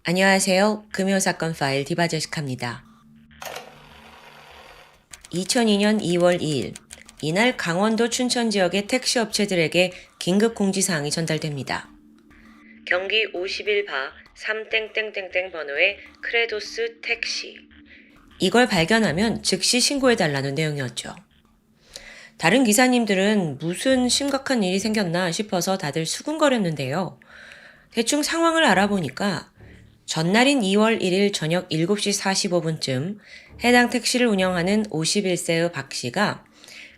안녕하세요. 금요사건 파일 디바제시카입니다. 2002년 2월 2일, 이날 강원도 춘천 지역의 택시 업체들에게 긴급 공지사항이 전달됩니다. 경기 51바 3땡땡땡땡 번호의 크레도스 택시. 이걸 발견하면 즉시 신고해달라는 내용이었죠. 다른 기사님들은 무슨 심각한 일이 생겼나 싶어서 다들 수군거렸는데요. 대충 상황을 알아보니까 전날인 2월 1일 저녁 7시 45분쯤 해당 택시를 운영하는 51세의 박 씨가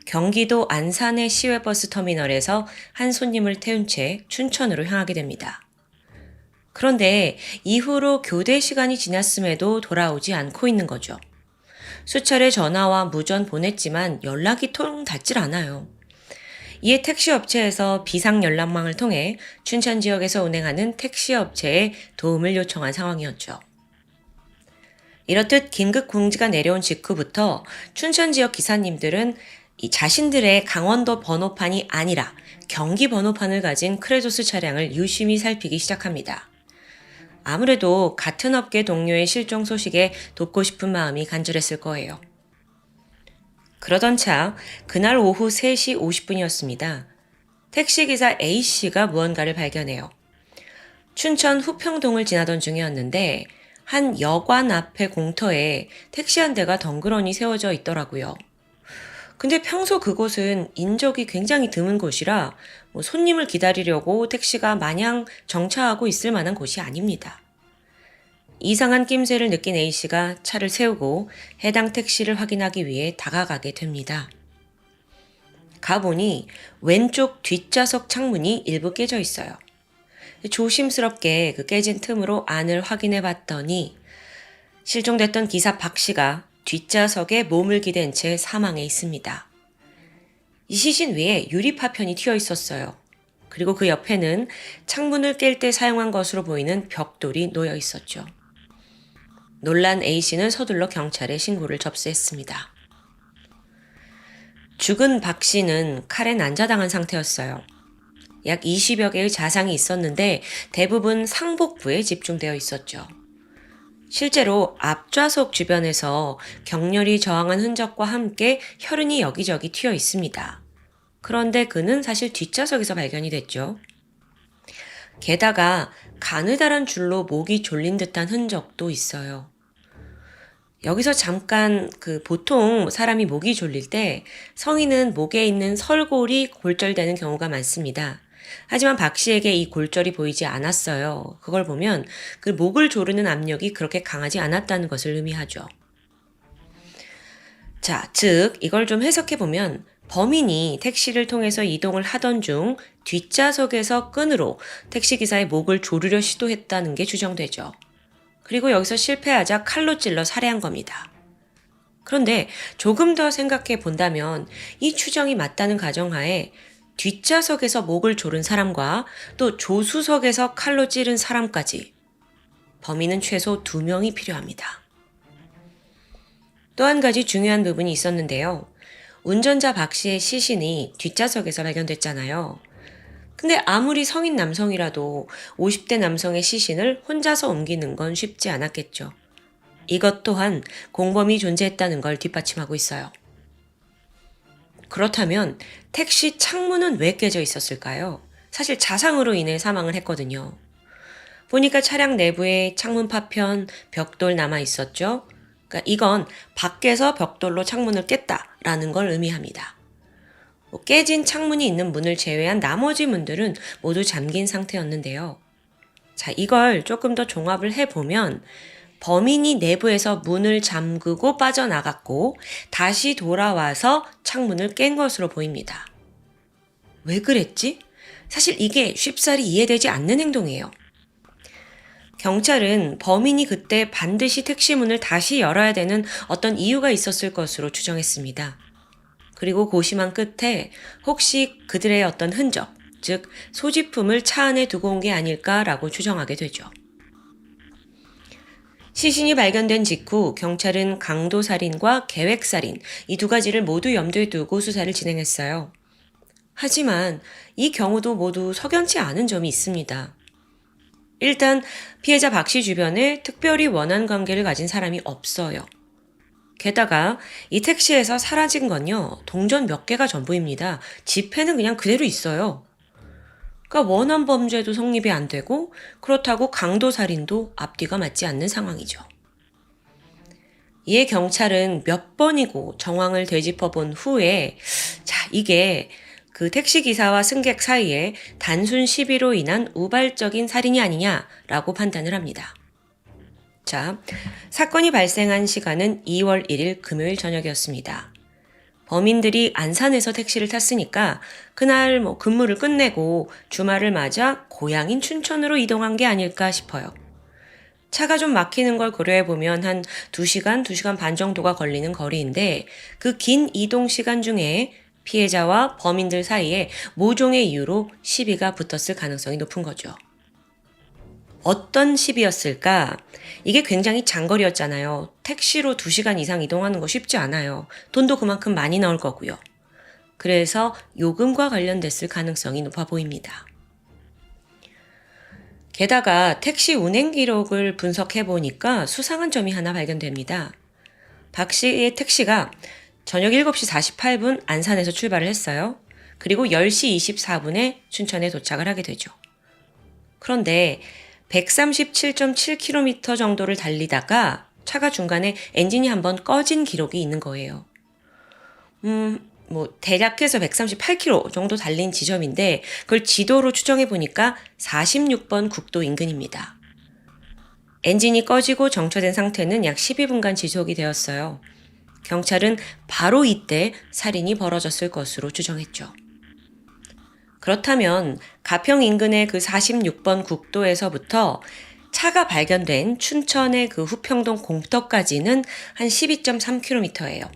경기도 안산의 시외버스 터미널에서 한 손님을 태운 채 춘천으로 향하게 됩니다. 그런데 이후로 교대 시간이 지났음에도 돌아오지 않고 있는 거죠. 수차례 전화와 무전 보냈지만 연락이 통 닿질 않아요. 이에 택시 업체에서 비상 연락망을 통해 춘천 지역에서 운행하는 택시 업체에 도움을 요청한 상황이었죠. 이렇듯 긴급 공지가 내려온 직후부터 춘천 지역 기사님들은 자신들의 강원도 번호판이 아니라 경기 번호판을 가진 크레도스 차량을 유심히 살피기 시작합니다. 아무래도 같은 업계 동료의 실종 소식에 돕고 싶은 마음이 간절했을 거예요. 그러던 차 그날 오후 3시 50분이었습니다. 택시기사 A씨가 무언가를 발견해요. 춘천 후평동을 지나던 중이었는데 한 여관 앞의 공터에 택시 한 대가 덩그러니 세워져 있더라고요. 근데 평소 그곳은 인적이 굉장히 드문 곳이라 손님을 기다리려고 택시가 마냥 정차하고 있을 만한 곳이 아닙니다. 이상한 낌새를 느낀 A씨가 차를 세우고 해당 택시를 확인하기 위해 다가가게 됩니다. 가보니 왼쪽 뒷좌석 창문이 일부 깨져 있어요. 조심스럽게 그 깨진 틈으로 안을 확인해 봤더니 실종됐던 기사 박 씨가 뒷좌석에 몸을 기댄 채 사망해 있습니다. 이 시신 위에 유리 파편이 튀어 있었어요. 그리고 그 옆에는 창문을 깰 때 사용한 것으로 보이는 벽돌이 놓여 있었죠. 놀란 A씨는 서둘러 경찰에 신고를 접수했습니다. 죽은 박 씨는 칼에 난자당한 상태였어요. 약 20여 개의 자상이 있었는데 대부분 상복부에 집중되어 있었죠. 실제로 앞좌석 주변에서 격렬히 저항한 흔적과 함께 혈흔이 여기저기 튀어 있습니다. 그런데 그는 사실 뒷좌석에서 발견이 됐죠. 게다가 가느다란 줄로 목이 졸린 듯한 흔적도 있어요. 여기서 잠깐 보통 사람이 목이 졸릴 때 성인은 목에 있는 설골이 골절되는 경우가 많습니다. 하지만 박 씨에게 이 골절이 보이지 않았어요. 그걸 보면 그 목을 조르는 압력이 그렇게 강하지 않았다는 것을 의미하죠. 자, 즉 이걸 좀 해석해보면 범인이 택시를 통해서 이동을 하던 중 뒷좌석에서 끈으로 택시기사의 목을 조르려 시도했다는 게 추정되죠. 그리고 여기서 실패하자 칼로 찔러 살해한 겁니다. 그런데 조금 더 생각해 본다면 이 추정이 맞다는 가정하에 뒷좌석에서 목을 조른 사람과 또 조수석에서 칼로 찌른 사람까지 범인은 최소 2명이 필요합니다. 또 한 가지 중요한 부분이 있었는데요. 운전자 박 씨의 시신이 뒷좌석에서 발견됐잖아요. 근데 아무리 성인 남성이라도 50대 남성의 시신을 혼자서 옮기는 건 쉽지 않았겠죠. 이것 또한 공범이 존재했다는 걸 뒷받침하고 있어요. 그렇다면 택시 창문은 왜 깨져 있었을까요? 사실 자상으로 인해 사망을 했거든요. 보니까 차량 내부에 창문 파편, 벽돌 남아 있었죠. 그러니까 이건 밖에서 벽돌로 창문을 깼다라는 걸 의미합니다. 깨진 창문이 있는 문을 제외한 나머지 문들은 모두 잠긴 상태였는데요. 자, 이걸 조금 더 종합을 해보면 범인이 내부에서 문을 잠그고 빠져나갔고 다시 돌아와서 창문을 깬 것으로 보입니다. 왜 그랬지? 사실 이게 쉽사리 이해되지 않는 행동이에요. 경찰은 범인이 그때 반드시 택시 문을 다시 열어야 되는 어떤 이유가 있었을 것으로 추정했습니다. 그리고 고심한 끝에 혹시 그들의 어떤 흔적, 즉 소지품을 차 안에 두고 온 게 아닐까라고 추정하게 되죠. 시신이 발견된 직후 경찰은 강도살인과 계획살인 이 두 가지를 모두 염두에 두고 수사를 진행했어요. 하지만 이 경우도 모두 석연치 않은 점이 있습니다. 일단 피해자 박 씨 주변에 특별히 원한 관계를 가진 사람이 없어요. 게다가 이 택시에서 사라진 건요, 동전 몇 개가 전부입니다. 지폐는 그냥 그대로 있어요. 그러니까 원한 범죄도 성립이 안 되고 그렇다고 강도살인도 앞뒤가 맞지 않는 상황이죠. 이에 경찰은 몇 번이고 정황을 되짚어 본 후에 이게 그 택시기사와 승객 사이에 단순 시비로 인한 우발적인 살인이 아니냐라고 판단을 합니다. 사건이 발생한 시간은 2월 1일 금요일 저녁이었습니다. 범인들이 안산에서 택시를 탔으니까 그날 근무를 끝내고 주말을 맞아 고향인 춘천으로 이동한 게 아닐까 싶어요. 차가 좀 막히는 걸 고려해보면 한 2시간, 2시간 반 정도가 걸리는 거리인데 그 긴 이동 시간 중에 피해자와 범인들 사이에 모종의 이유로 시비가 붙었을 가능성이 높은 거죠. 어떤 시비였을까? 이게 굉장히 장거리였잖아요. 택시로 2시간 이상 이동하는 거 쉽지 않아요. 돈도 그만큼 많이 나올 거고요. 그래서 요금과 관련됐을 가능성이 높아 보입니다. 게다가 택시 운행 기록을 분석해 보니까 수상한 점이 하나 발견됩니다. 박 씨의 택시가 저녁 7시 48분 안산에서 출발을 했어요. 그리고 10시 24분에 춘천에 도착을 하게 되죠. 그런데 137.7km 정도를 달리다가 차가 중간에 엔진이 한번 꺼진 기록이 있는 거예요. 대략해서 138km 정도 달린 지점인데 그걸 지도로 추정해 보니까 46번 국도 인근입니다. 엔진이 꺼지고 정처된 상태는 약 12분간 지속이 되었어요. 경찰은 바로 이때 살인이 벌어졌을 것으로 추정했죠. 그렇다면 가평 인근의 그 46번 국도에서부터 차가 발견된 춘천의 그 후평동 공터까지는 한 12.3km예요.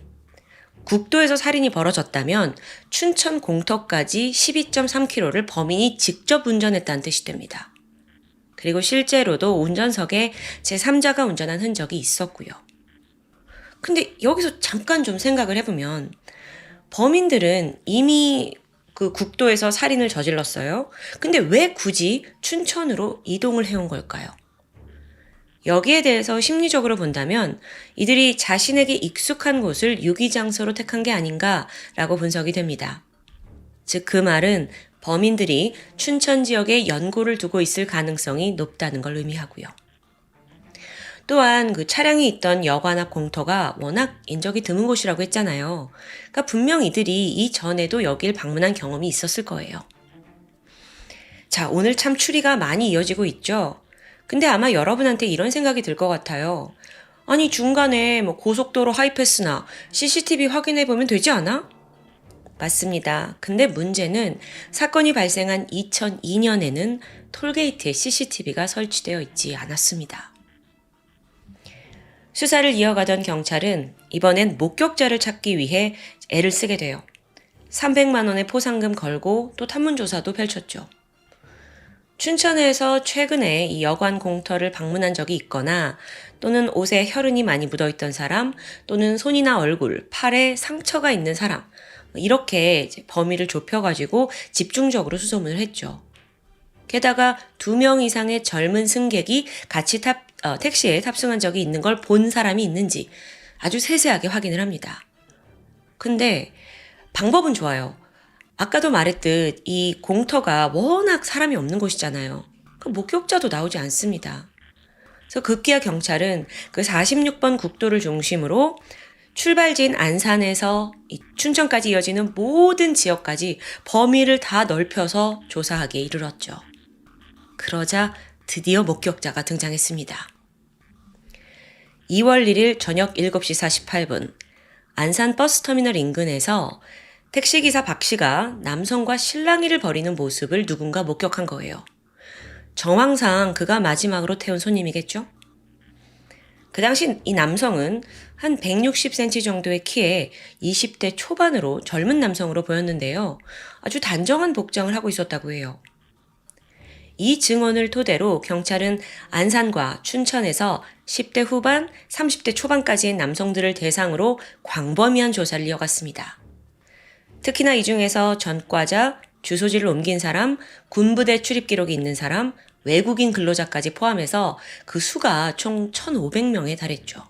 국도에서 살인이 벌어졌다면 춘천 공터까지 12.3km를 범인이 직접 운전했다는 뜻이 됩니다. 그리고 실제로도 운전석에 제3자가 운전한 흔적이 있었고요. 근데 여기서 잠깐 좀 생각을 해보면 범인들은 이미 그 국도에서 살인을 저질렀어요. 근데 왜 굳이 춘천으로 이동을 해온 걸까요? 여기에 대해서 심리적으로 본다면 이들이 자신에게 익숙한 곳을 유기장소로 택한 게 아닌가라고 분석이 됩니다. 즉 그 말은 범인들이 춘천 지역에 연고를 두고 있을 가능성이 높다는 걸 의미하고요. 또한 그 차량이 있던 여관 앞 공터가 워낙 인적이 드문 곳이라고 했잖아요. 그러니까 분명 이들이 이전에도 여길 방문한 경험이 있었을 거예요. 오늘 참 추리가 많이 이어지고 있죠. 근데 아마 여러분한테 이런 생각이 들 것 같아요. 아니 중간에 고속도로 하이패스나 CCTV 확인해보면 되지 않아? 맞습니다. 근데 문제는 사건이 발생한 2002년에는 톨게이트에 CCTV가 설치되어 있지 않았습니다. 수사를 이어가던 경찰은 이번엔 목격자를 찾기 위해 애를 쓰게 돼요. 300만 원의 포상금 걸고 또 탐문조사도 펼쳤죠. 춘천에서 최근에 이 여관 공터를 방문한 적이 있거나 또는 옷에 혈흔이 많이 묻어있던 사람 또는 손이나 얼굴, 팔에 상처가 있는 사람 이렇게 범위를 좁혀가지고 집중적으로 수소문을 했죠. 게다가 2명 이상의 젊은 승객이 같이 택시에 탑승한 적이 있는 걸 본 사람이 있는지 아주 세세하게 확인을 합니다. 근데 방법은 좋아요. 아까도 말했듯 이 공터가 워낙 사람이 없는 곳이잖아요. 그 목격자도 나오지 않습니다. 그래서 급기야 경찰은 그 46번 국도를 중심으로 출발지인 안산에서 춘천까지 이어지는 모든 지역까지 범위를 다 넓혀서 조사하기에 이르렀죠. 그러자 드디어 목격자가 등장했습니다. 2월 1일 저녁 7시 48분 안산 버스터미널 인근에서 택시기사 박 씨가 남성과 실랑이를 벌이는 모습을 누군가 목격한 거예요. 정황상 그가 마지막으로 태운 손님이겠죠? 그 당시 이 남성은 한 160cm 정도의 키에 20대 초반으로 젊은 남성으로 보였는데요. 아주 단정한 복장을 하고 있었다고 해요. 이 증언을 토대로 경찰은 안산과 춘천에서 10대 후반, 30대 초반까지의 남성들을 대상으로 광범위한 조사를 이어갔습니다. 특히나 이 중에서 전과자, 주소지를 옮긴 사람, 군부대 출입 기록이 있는 사람, 외국인 근로자까지 포함해서 그 수가 총 1,500명에 달했죠.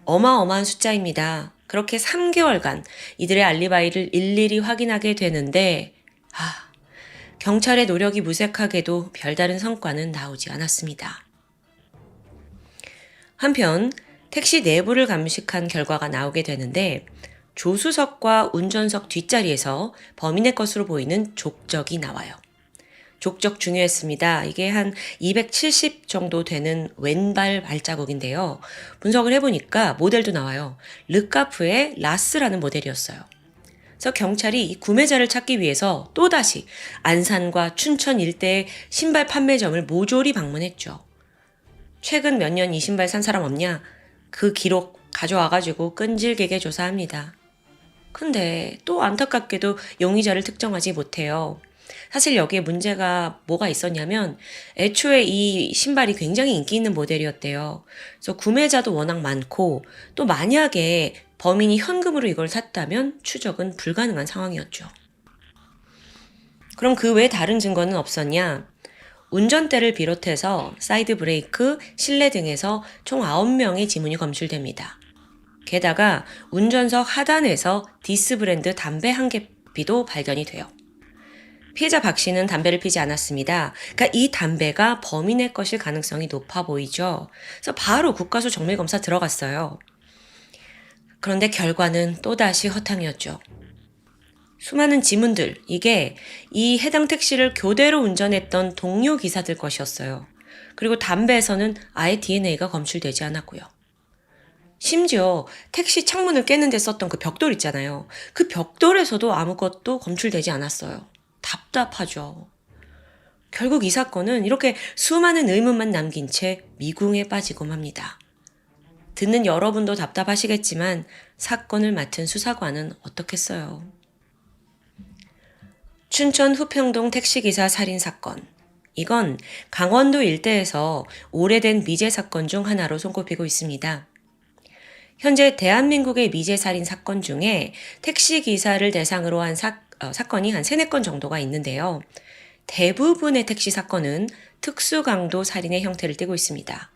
어마어마한 숫자입니다. 그렇게 3개월간 이들의 알리바이를 일일이 확인하게 되는데, 경찰의 노력이 무색하게도 별다른 성과는 나오지 않았습니다. 한편 택시 내부를 감식한 결과가 나오게 되는데, 조수석과 운전석 뒷자리에서 범인의 것으로 보이는 족적이 나와요. 족적 중요했습니다. 이게 한 270 정도 되는 왼발 발자국인데요. 분석을 해보니까 모델도 나와요. 르카프의 라스라는 모델이었어요. 그래서 경찰이 이 구매자를 찾기 위해서 또다시 안산과 춘천 일대의 신발 판매점을 모조리 방문했죠. 최근 몇 년 이 신발 산 사람 없냐? 그 기록 가져와가지고 끈질기게 조사합니다. 근데 또 안타깝게도 용의자를 특정하지 못해요. 사실 여기에 문제가 뭐가 있었냐면 애초에 이 신발이 굉장히 인기 있는 모델이었대요. 그래서 구매자도 워낙 많고 또 만약에 범인이 현금으로 이걸 샀다면 추적은 불가능한 상황이었죠. 그럼 그 외 다른 증거는 없었냐? 운전대를 비롯해서 사이드 브레이크, 실내 등에서 총 9명의 지문이 검출됩니다. 게다가 운전석 하단에서 디스 브랜드 담배 한 개비도 발견이 돼요. 피해자 박 씨는 담배를 피지 않았습니다. 그러니까 이 담배가 범인의 것일 가능성이 높아 보이죠. 그래서 바로 국과수 정밀검사 들어갔어요. 그런데 결과는 또다시 허탕이었죠. 수많은 지문들, 이게 이 해당 택시를 교대로 운전했던 동료 기사들 것이었어요. 그리고 담배에서는 아예 DNA가 검출되지 않았고요. 심지어 택시 창문을 깨는 데 썼던 그 벽돌 있잖아요. 그 벽돌에서도 아무것도 검출되지 않았어요. 답답하죠. 결국 이 사건은 이렇게 수많은 의문만 남긴 채 미궁에 빠지고 맙니다. 듣는 여러분도 답답하시겠지만 사건을 맡은 수사관은 어떻겠어요. 춘천 후평동 택시기사 살인사건. 이건 강원도 일대에서 오래된 미제 사건 중 하나로 손꼽히고 있습니다. 현재 대한민국의 미제 살인 사건 중에 택시기사를 대상으로 한 사건이 한 3-4건 정도가 있는데요. 대부분의 택시 사건은 특수강도 살인의 형태를 띠고 있습니다.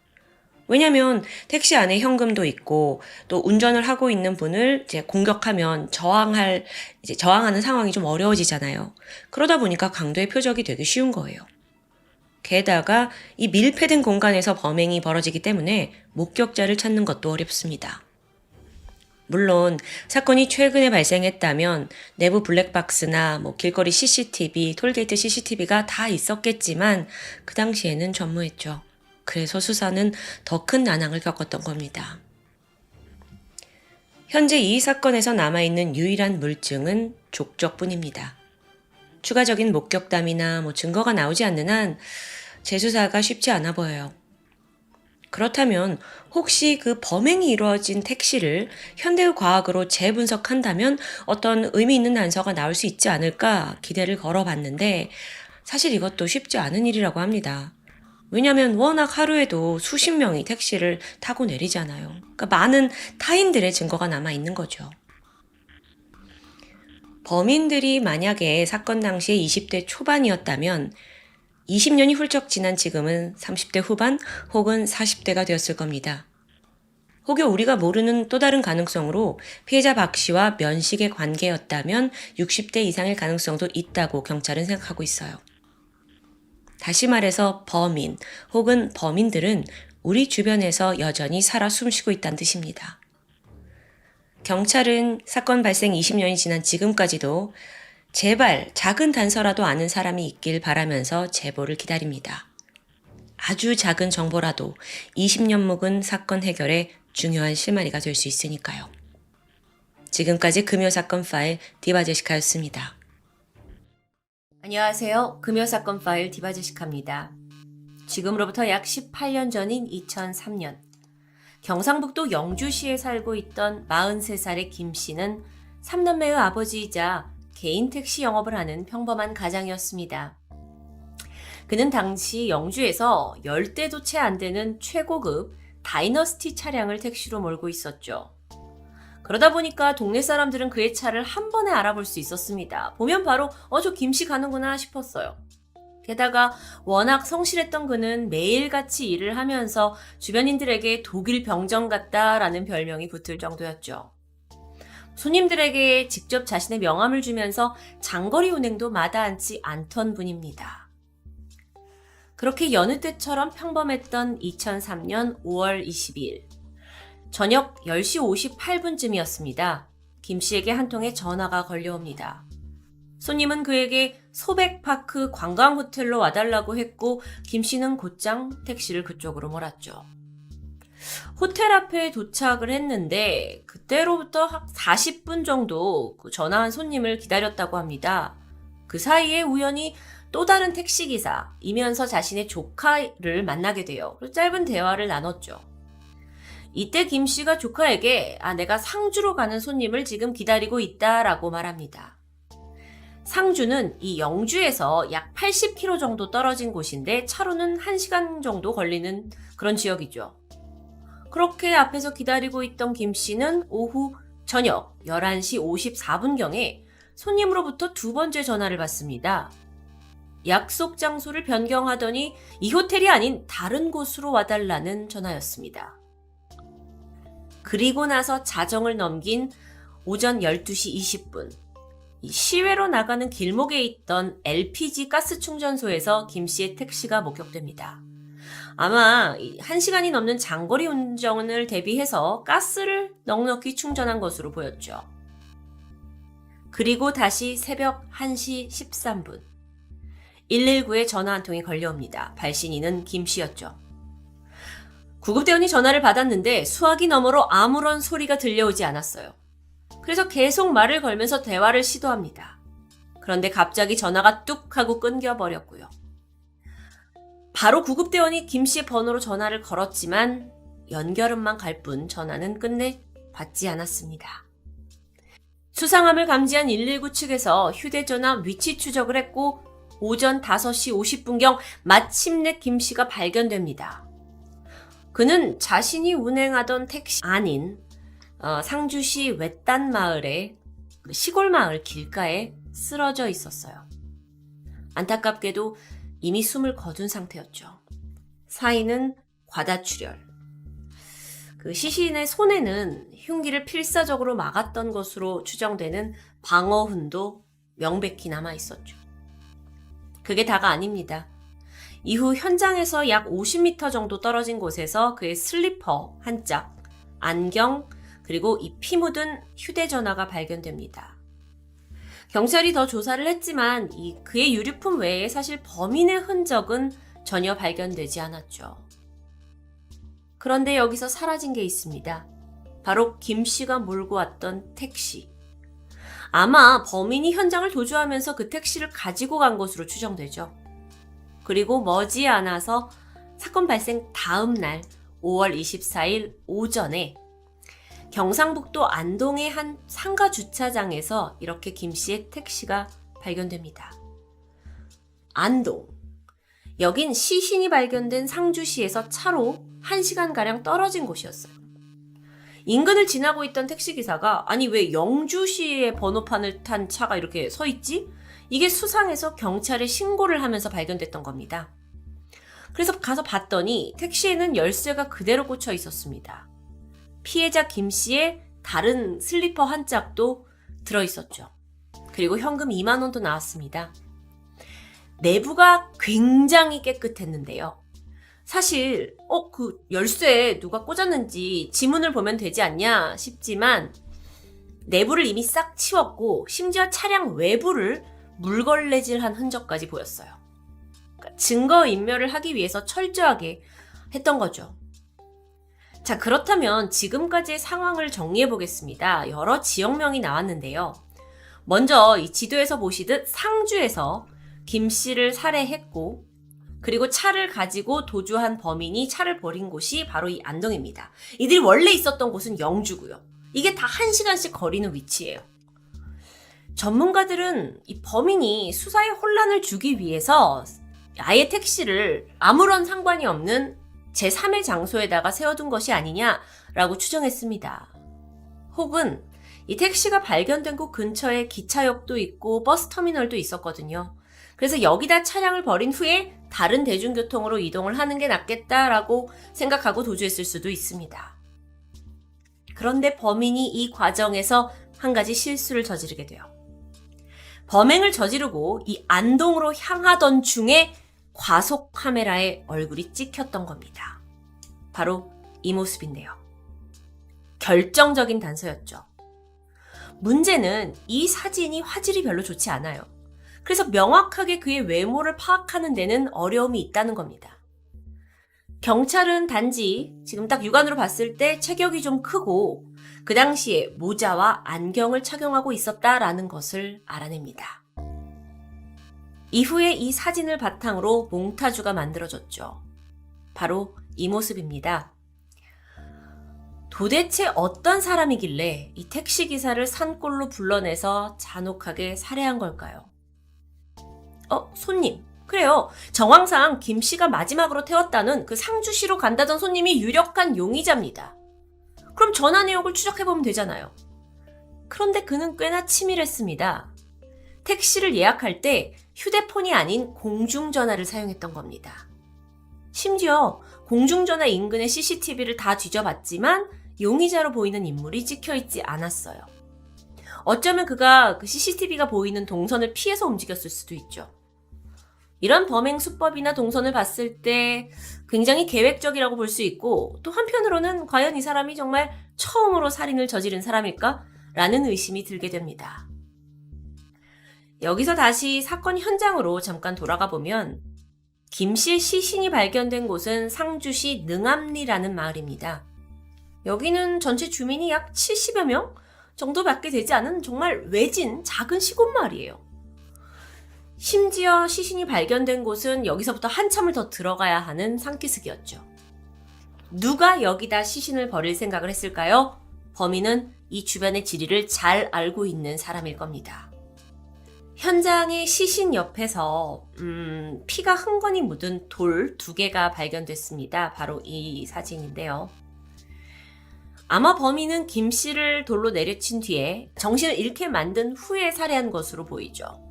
왜냐하면 택시 안에 현금도 있고 또 운전을 하고 있는 분을 이제 공격하면 저항하는 상황이 좀 어려워지잖아요. 그러다 보니까 강도의 표적이 되기 쉬운 거예요. 게다가 이 밀폐된 공간에서 범행이 벌어지기 때문에 목격자를 찾는 것도 어렵습니다. 물론 사건이 최근에 발생했다면 내부 블랙박스나 길거리 CCTV, 톨게이트 CCTV가 다 있었겠지만 그 당시에는 전무했죠. 그래서 수사는 더 큰 난항을 겪었던 겁니다. 현재 이 사건에서 남아있는 유일한 물증은 족적뿐입니다. 추가적인 목격담이나 증거가 나오지 않는 한 재수사가 쉽지 않아 보여요. 그렇다면 혹시 그 범행이 이루어진 택시를 현대의 과학으로 재분석한다면 어떤 의미 있는 단서가 나올 수 있지 않을까 기대를 걸어봤는데 사실 이것도 쉽지 않은 일이라고 합니다. 왜냐하면 워낙 하루에도 수십 명이 택시를 타고 내리잖아요. 그러니까 많은 타인들의 증거가 남아 있는 거죠. 범인들이 만약에 사건 당시에 20대 초반이었다면 20년이 훌쩍 지난 지금은 30대 후반 혹은 40대가 되었을 겁니다. 혹여 우리가 모르는 또 다른 가능성으로 피해자 박 씨와 면식의 관계였다면 60대 이상일 가능성도 있다고 경찰은 생각하고 있어요. 다시 말해서 범인 혹은 범인들은 우리 주변에서 여전히 살아 숨쉬고 있다는 뜻입니다. 경찰은 사건 발생 20년이 지난 지금까지도 제발 작은 단서라도 아는 사람이 있길 바라면서 제보를 기다립니다. 아주 작은 정보라도 20년 묵은 사건 해결에 중요한 실마리가 될 수 있으니까요. 지금까지 금요사건 파일 디바제시카였습니다. 안녕하세요. 금요사건 파일 디바제시카입니다. 지금으로부터 약 18년 전인 2003년 경상북도 영주시에 살고 있던 43살의 김 씨는 3남매의 아버지이자 개인 택시 영업을 하는 평범한 가장이었습니다. 그는 당시 영주에서 10대도 채 안 되는 최고급 다이너스티 차량을 택시로 몰고 있었죠. 그러다 보니까 동네 사람들은 그의 차를 한 번에 알아볼 수 있었습니다. 보면 바로 저 김씨 가는구나 싶었어요. 게다가 워낙 성실했던 그는 매일같이 일을 하면서 주변인들에게 독일 병정 같다라는 별명이 붙을 정도였죠. 손님들에게 직접 자신의 명함을 주면서 장거리 운행도 마다하지 않던 분입니다. 그렇게 여느 때처럼 평범했던 2003년 5월 22일 저녁 10시 58분쯤이었습니다. 김 씨에게 한 통의 전화가 걸려옵니다. 손님은 그에게 소백파크 관광호텔로 와달라고 했고 김 씨는 곧장 택시를 그쪽으로 몰았죠. 호텔 앞에 도착을 했는데 그때로부터 40분 정도 전화한 손님을 기다렸다고 합니다. 그 사이에 우연히 또 다른 택시기사이면서 자신의 조카를 만나게 돼요. 짧은 대화를 나눴죠. 이때 김 씨가 조카에게 내가 상주로 가는 손님을 지금 기다리고 있다라고 말합니다. 상주는 이 영주에서 약 80km 정도 떨어진 곳인데 차로는 1시간 정도 걸리는 그런 지역이죠. 그렇게 앞에서 기다리고 있던 김 씨는 저녁 11시 54분경에 손님으로부터 두 번째 전화를 받습니다. 약속 장소를 변경하더니 이 호텔이 아닌 다른 곳으로 와달라는 전화였습니다. 그리고 나서 자정을 넘긴 오전 12시 20분 시외로 나가는 길목에 있던 LPG 가스 충전소에서 김 씨의 택시가 목격됩니다. 아마 1시간이 넘는 장거리 운전을 대비해서 가스를 넉넉히 충전한 것으로 보였죠. 그리고 다시 새벽 1시 13분 119에 전화 한 통이 걸려옵니다. 발신인은 김 씨였죠. 구급대원이 전화를 받았는데 수화기 너머로 아무런 소리가 들려오지 않았어요. 그래서 계속 말을 걸면서 대화를 시도합니다. 그런데 갑자기 전화가 뚝 하고 끊겨버렸고요. 바로 구급대원이 김 씨의 번호로 전화를 걸었지만 연결음만 갈 뿐 전화는 끝내 받지 않았습니다. 수상함을 감지한 119 측에서 휴대전화 위치 추적을 했고 오전 5시 50분경 마침내 김 씨가 발견됩니다. 그는 자신이 운행하던 택시 아닌 상주시 외딴 마을의 시골 마을 길가에 쓰러져 있었어요. 안타깝게도 이미 숨을 거둔 상태였죠. 사인은 과다출혈. 그 시신의 손에는 흉기를 필사적으로 막았던 것으로 추정되는 방어훈도 명백히 남아 있었죠. 그게 다가 아닙니다. 이후 현장에서 약 50m 정도 떨어진 곳에서 그의 슬리퍼 한 짝, 안경, 그리고 이 피 묻은 휴대전화가 발견됩니다. 경찰이 더 조사를 했지만 그의 유류품 외에 사실 범인의 흔적은 전혀 발견되지 않았죠. 그런데 여기서 사라진 게 있습니다. 바로 김 씨가 몰고 왔던 택시. 아마 범인이 현장을 도주하면서 그 택시를 가지고 간 것으로 추정되죠. 그리고 머지않아서 사건 발생 다음 날 5월 24일 오전에 경상북도 안동의 한 상가 주차장에서 이렇게 김 씨의 택시가 발견됩니다. 안동. 여긴 시신이 발견된 상주시에서 차로 1시간가량 떨어진 곳이었어요. 인근을 지나고 있던 택시기사가 왜 영주시의 번호판을 탄 차가 이렇게 서 있지? 이게 수상해서 경찰에 신고를 하면서 발견됐던 겁니다. 그래서 가서 봤더니 택시에는 열쇠가 그대로 꽂혀 있었습니다. 피해자 김 씨의 다른 슬리퍼 한 짝도 들어있었죠. 그리고 현금 2만 원도 나왔습니다. 내부가 굉장히 깨끗했는데요. 사실 그 열쇠에 누가 꽂았는지 지문을 보면 되지 않냐 싶지만 내부를 이미 싹 치웠고 심지어 차량 외부를 물걸레질한 흔적까지 보였어요. 그러니까 증거인멸을 하기 위해서 철저하게 했던 거죠. 자, 그렇다면 지금까지의 상황을 정리해 보겠습니다. 여러 지역명이 나왔는데요. 먼저 이 지도에서 보시듯 상주에서 김 씨를 살해했고 그리고 차를 가지고 도주한 범인이 차를 버린 곳이 바로 이 안동입니다. 이들이 원래 있었던 곳은 영주고요. 이게 다 1시간씩 거리는 위치예요. 전문가들은 이 범인이 수사에 혼란을 주기 위해서 아예 택시를 아무런 상관이 없는 제3의 장소에다가 세워둔 것이 아니냐라고 추정했습니다. 혹은 이 택시가 발견된 곳 근처에 기차역도 있고 버스터미널도 있었거든요. 그래서 여기다 차량을 버린 후에 다른 대중교통으로 이동을 하는 게 낫겠다라고 생각하고 도주했을 수도 있습니다. 그런데 범인이 이 과정에서 한 가지 실수를 저지르게 돼요. 범행을 저지르고 이 안동으로 향하던 중에 과속 카메라에 얼굴이 찍혔던 겁니다. 바로 이 모습인데요. 결정적인 단서였죠. 문제는 이 사진이 화질이 별로 좋지 않아요. 그래서 명확하게 그의 외모를 파악하는 데는 어려움이 있다는 겁니다. 경찰은 단지 지금 딱 육안으로 봤을 때 체격이 좀 크고 그 당시에 모자와 안경을 착용하고 있었다라는 것을 알아냅니다. 이후에 이 사진을 바탕으로 몽타주가 만들어졌죠. 바로 이 모습입니다. 도대체 어떤 사람이길래 이 택시기사를 산골로 불러내서 잔혹하게 살해한 걸까요? 손님. 그래요. 정황상 김 씨가 마지막으로 태웠다는 그 상주시로 간다던 손님이 유력한 용의자입니다. 그럼 전화 내역을 추적해보면 되잖아요. 그런데 그는 꽤나 치밀했습니다. 택시를 예약할 때 휴대폰이 아닌 공중전화를 사용했던 겁니다. 심지어 공중전화 인근의 CCTV를 다 뒤져봤지만 용의자로 보이는 인물이 찍혀있지 않았어요. 어쩌면 그가 그 CCTV가 보이는 동선을 피해서 움직였을 수도 있죠. 이런 범행 수법이나 동선을 봤을 때 굉장히 계획적이라고 볼 수 있고 또 한편으로는 과연 이 사람이 정말 처음으로 살인을 저지른 사람일까? 라는 의심이 들게 됩니다. 여기서 다시 사건 현장으로 잠깐 돌아가 보면 김 씨의 시신이 발견된 곳은 상주시 능암리라는 마을입니다. 여기는 전체 주민이 약 70여 명 정도밖에 되지 않은 정말 외진 작은 시골 마을이에요. 심지어 시신이 발견된 곳은 여기서부터 한참을 더 들어가야 하는 산기슭이었죠. 누가 여기다 시신을 버릴 생각을 했을까요? 범인은 이 주변의 지리를 잘 알고 있는 사람일 겁니다. 현장의 시신 옆에서 피가 흥건히 묻은 돌 2개가 발견됐습니다. 바로 이 사진인데요. 아마 범인은 김 씨를 돌로 내려친 뒤에 정신을 잃게 만든 후에 살해한 것으로 보이죠.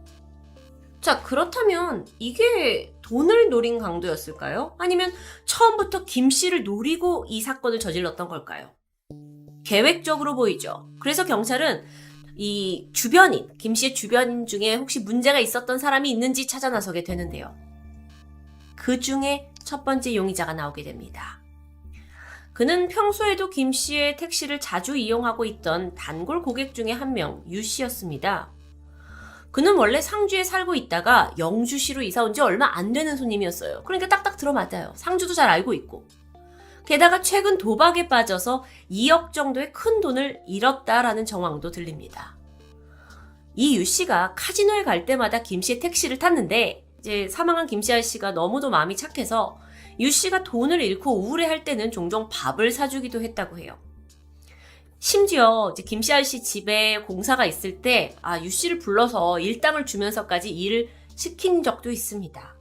자, 그렇다면 이게 돈을 노린 강도였을까요? 아니면 처음부터 김 씨를 노리고 이 사건을 저질렀던 걸까요? 계획적으로 보이죠. 그래서 경찰은 이 주변인, 김 씨의 주변인 중에 혹시 문제가 있었던 사람이 있는지 찾아 나서게 되는데요. 그 중에 첫 번째 용의자가 나오게 됩니다. 그는 평소에도 김 씨의 택시를 자주 이용하고 있던 단골 고객 중에 한 명, 유 씨였습니다. 그는 원래 상주에 살고 있다가 영주시로 이사 온 지 얼마 안 되는 손님이었어요. 그러니까 딱딱 들어맞아요. 상주도 잘 알고 있고. 게다가 최근 도박에 빠져서 2억 정도의 큰 돈을 잃었다라는 정황도 들립니다. 이 유 씨가 카지노에 갈 때마다 김 씨의 택시를 탔는데 이제 사망한 김 씨 아저씨가 너무도 마음이 착해서 유 씨가 돈을 잃고 우울해할 때는 종종 밥을 사주기도 했다고 해요. 심지어 이제 김 씨 아저씨 집에 공사가 있을 때 유 씨를 불러서 일당을 주면서까지 일을 시킨 적도 있습니다.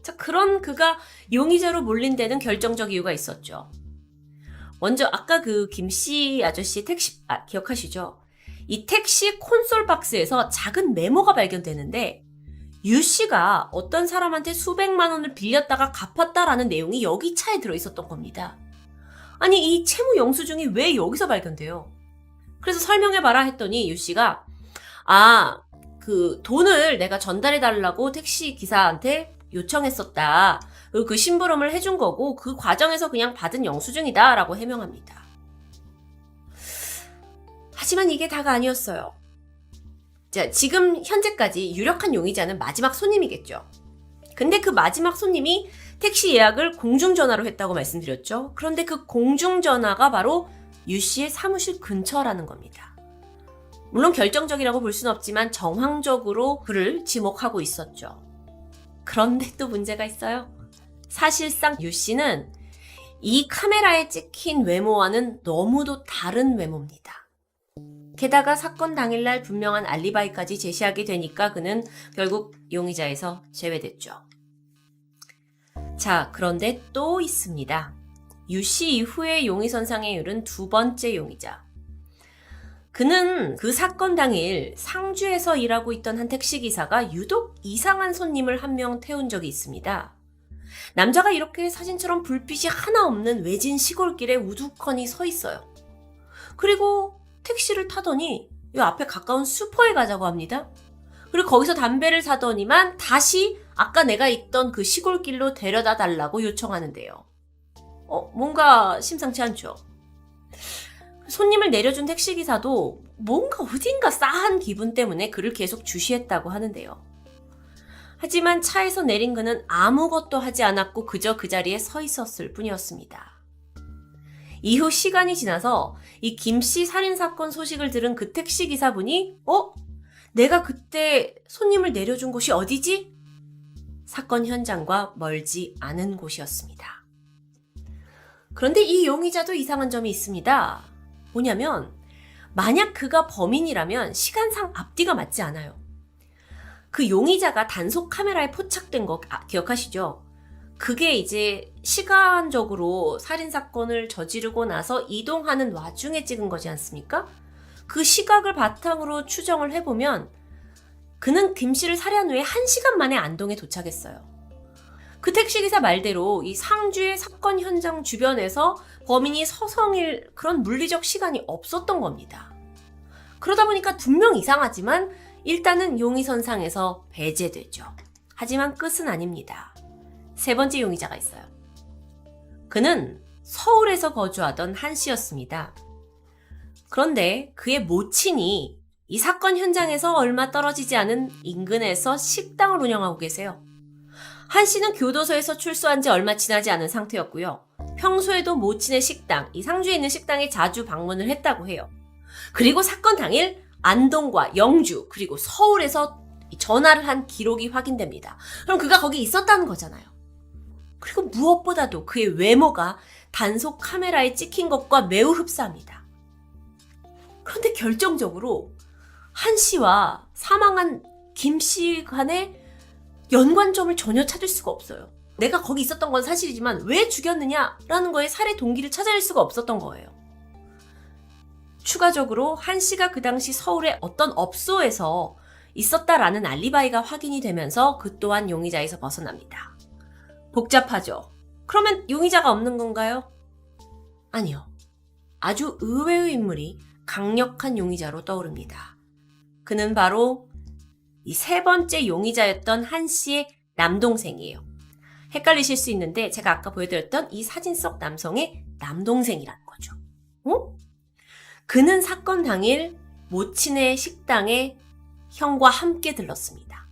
자, 그런 그가 용의자로 몰린 데는 결정적 이유가 있었죠. 먼저 아까 그 김 씨 아저씨 택시 기억하시죠? 이 택시 콘솔 박스에서 작은 메모가 발견되는데 유 씨가 어떤 사람한테 수백만 원을 빌렸다가 갚았다라는 내용이 여기 차에 들어있었던 겁니다. 아니, 이 채무 영수증이 왜 여기서 발견돼요? 그래서 설명해봐라 했더니 유 씨가 그 돈을 내가 전달해달라고 택시 기사한테 요청했었다. 그리고 그 심부름을 해준 거고 그 과정에서 그냥 받은 영수증이다 라고 해명합니다. 하지만 이게 다가 아니었어요. 자, 지금 현재까지 유력한 용의자는 마지막 손님이겠죠. 근데 그 마지막 손님이 택시 예약을 공중전화로 했다고 말씀드렸죠. 그런데 그 공중전화가 바로 유 씨의 사무실 근처라는 겁니다. 물론 결정적이라고 볼 수는 없지만 정황적으로 그를 지목하고 있었죠. 그런데 또 문제가 있어요. 사실상 유 씨는 이 카메라에 찍힌 외모와는 너무도 다른 외모입니다. 게다가 사건 당일날 분명한 알리바이까지 제시하게 되니까 그는 결국 용의자에서 제외됐죠. 자, 그런데 또 있습니다. 유 씨 이후의 용의선상에 오른 두 번째 용의자. 그는 그 사건 당일 상주에서 일하고 있던 한 택시기사가 유독 이상한 손님을 한 명 태운 적이 있습니다. 남자가 이렇게 사진처럼 불빛이 하나 없는 외진 시골길에 우두커니 서 있어요. 그리고 택시를 타더니 이 앞에 가까운 슈퍼에 가자고 합니다. 그리고 거기서 담배를 사더니만 다시 아까 내가 있던 그 시골길로 데려다 달라고 요청하는데요. 뭔가 심상치 않죠? 손님을 내려준 택시기사도 뭔가 어딘가 싸한 기분 때문에 그를 계속 주시했다고 하는데요. 하지만 차에서 내린 그는 아무것도 하지 않았고 그저 그 자리에 서 있었을 뿐이었습니다. 이후 시간이 지나서 이 김씨 살인사건 소식을 들은 그 택시기사분이 내가 그때 손님을 내려준 곳이 어디지? 사건 현장과 멀지 않은 곳이었습니다. 그런데 이 용의자도 이상한 점이 있습니다. 뭐냐면 만약 그가 범인이라면 시간상 앞뒤가 맞지 않아요. 그 용의자가 단속 카메라에 포착된 거 기억하시죠? 그게 이제 시간적으로 살인사건을 저지르고 나서 이동하는 와중에 찍은 거지 않습니까? 그 시각을 바탕으로 추정을 해보면 그는 김씨를 살해한 후에 1시간 만에 안동에 도착했어요. 그 택시기사 말대로 이 상주의 사건 현장 주변에서 범인이 서성일 그런 물리적 시간이 없었던 겁니다. 그러다 보니까 분명 이상하지만 일단은 용의선상에서 배제되죠. 하지만 끝은 아닙니다. 세 번째 용의자가 있어요. 그는 서울에서 거주하던 한 씨였습니다. 그런데 그의 모친이 이 사건 현장에서 얼마 떨어지지 않은 인근에서 식당을 운영하고 계세요. 한 씨는 교도소에서 출소한 지 얼마 지나지 않은 상태였고요. 평소에도 모친의 식당, 이 상주에 있는 식당에 자주 방문을 했다고 해요. 그리고 사건 당일 안동과 영주 그리고 서울에서 전화를 한 기록이 확인됩니다. 그럼 그가 거기 있었다는 거잖아요. 그리고 무엇보다도 그의 외모가 단속 카메라에 찍힌 것과 매우 흡사합니다. 그런데 결정적으로 한 씨와 사망한 김 씨 간의 연관점을 전혀 찾을 수가 없어요. 내가 거기 있었던 건 사실이지만 왜 죽였느냐라는 거에 살해 동기를 찾아낼 수가 없었던 거예요. 추가적으로 한 씨가 그 당시 서울의 어떤 업소에서 있었다라는 알리바이가 확인이 되면서 그 또한 용의자에서 벗어납니다. 복잡하죠? 그러면 용의자가 없는 건가요? 아니요. 아주 의외의 인물이 강력한 용의자로 떠오릅니다. 그는 바로 이 세 번째 용의자였던 한 씨의 남동생이에요. 헷갈리실 수 있는데 제가 아까 보여드렸던 이 사진 속 남성의 남동생이라는 거죠. 그는 사건 당일 모친의 식당에 형과 함께 들렀습니다.